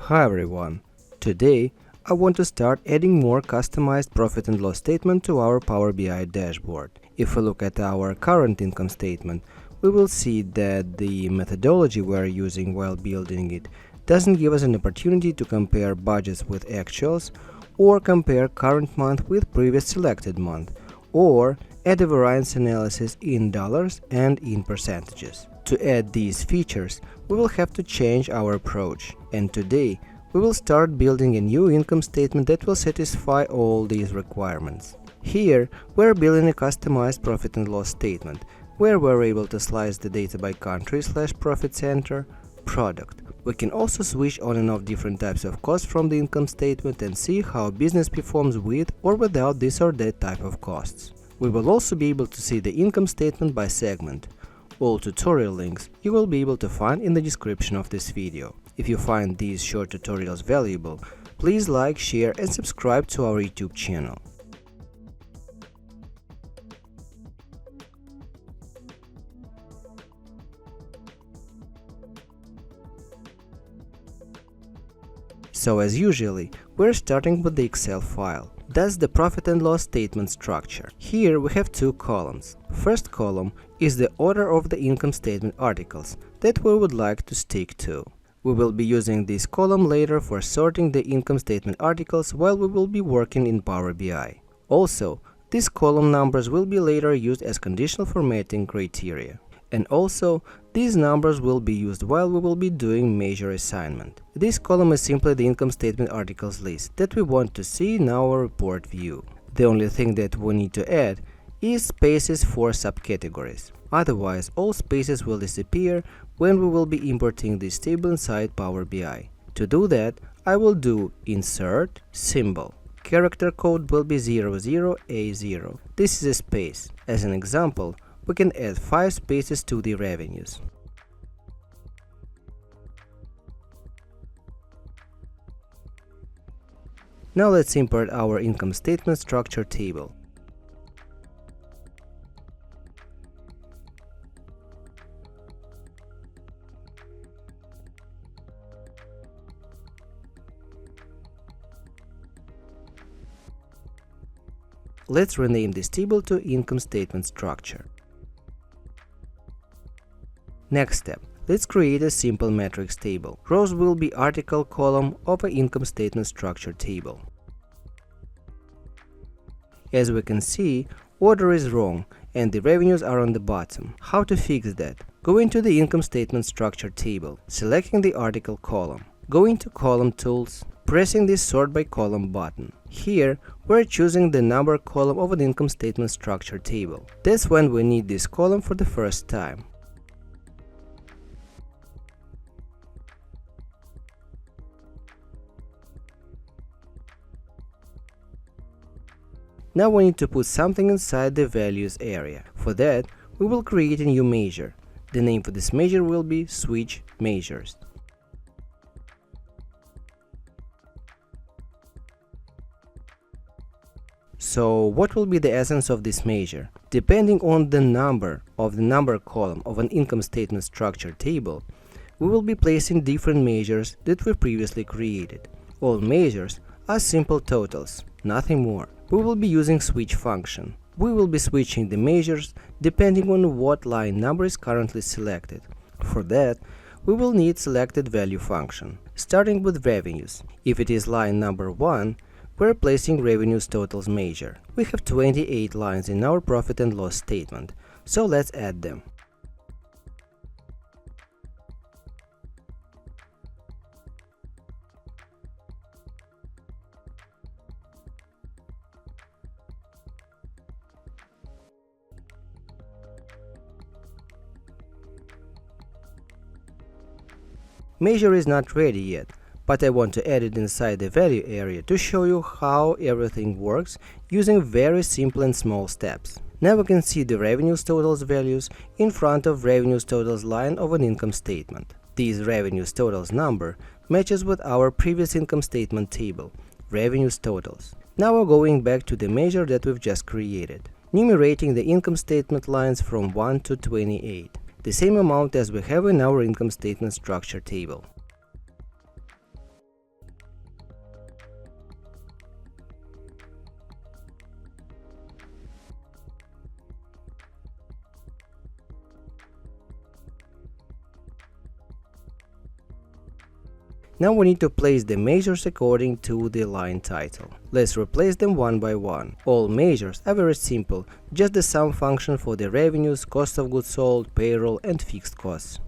Hi everyone! Today I want to start adding more customized profit and loss statement to our Power BI dashboard. If we look at our current income statement, we will see that the methodology we are using while building it doesn't give us an opportunity to compare budgets with actuals, or compare current month with previous selected month, or add a variance analysis in dollars and in percentages. To add these features, we will have to change our approach, and today we will start building a new income statement that will satisfy all these requirements. Here, we're building a customized profit and loss statement, where we're able to slice the data by country/profit center, product. We can also switch on and off different types of costs from the income statement and see how business performs with or without this or that type of costs. We will also be able to see the income statement by segment. All tutorial links you will be able to find in the description of this video. If you find these short tutorials valuable, please like, share and subscribe to our YouTube channel. So as usually, we're starting with the Excel file. That's the profit and loss statement structure. Here we have two columns. First column is the order of the income statement articles that we would like to stick to. We will be using this column later for sorting the income statement articles while we will be working in Power BI. Also, these column numbers will be later used as conditional formatting criteria. And also, these numbers will be used while we will be doing measure assignment. This column is simply the income statement articles list that we want to see in our report view. The only thing that we need to add is spaces for subcategories. Otherwise, all spaces will disappear when we will be importing this table inside Power BI. To do that, I will do Insert, Symbol. Character code will be 00A0. This is a space. As an example, we can add 5 spaces to the revenues. Now let's import our income statement structure table. Let's rename this table to income statement structure. Next step, let's create a simple metrics table. Rows will be article column of an income statement structure table. As we can see, order is wrong and the revenues are on the bottom. How to fix that? Go into the income statement structure table, selecting the article column. Go into column tools, pressing the sort by column button. Here, we're choosing the number column of an income statement structure table. That's when we need this column for the first time. Now we need to put something inside the values area. For that, we will create a new measure. The name for this measure will be Switch Measures. So what will be the essence of this measure? Depending on the number of the number column of an income statement structure table, we will be placing different measures that we previously created. All measures are simple totals, nothing more. We will be using switch function. We will be switching the measures depending on what line number is currently selected. For that, we will need selected value function. Starting with revenues. If it is line number 1, we're placing revenues totals measure. We have 28 lines in our profit and loss statement, so let's add them. Measure is not ready yet, but I want to add it inside the value area to show you how everything works using very simple and small steps. Now we can see the revenues totals values in front of revenues totals line of an income statement. This revenues totals number matches with our previous income statement table, revenues totals. Now we're going back to the measure that we've just created, numerating the income statement lines from 1 to 28. the same amount as we have in our income statement structure table. Now we need to place the measures according to the line title. Let's replace them one by one. All measures are very simple, just the sum function for the revenues, cost of goods sold, payroll and fixed costs.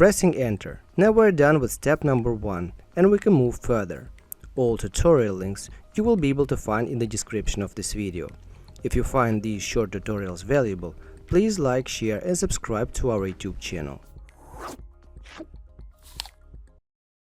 Pressing enter. Now we're done with step number 1 and we can move further. All tutorial links you will be able to find in the description of this video. If you find these short tutorials valuable, please like, share and subscribe to our YouTube channel.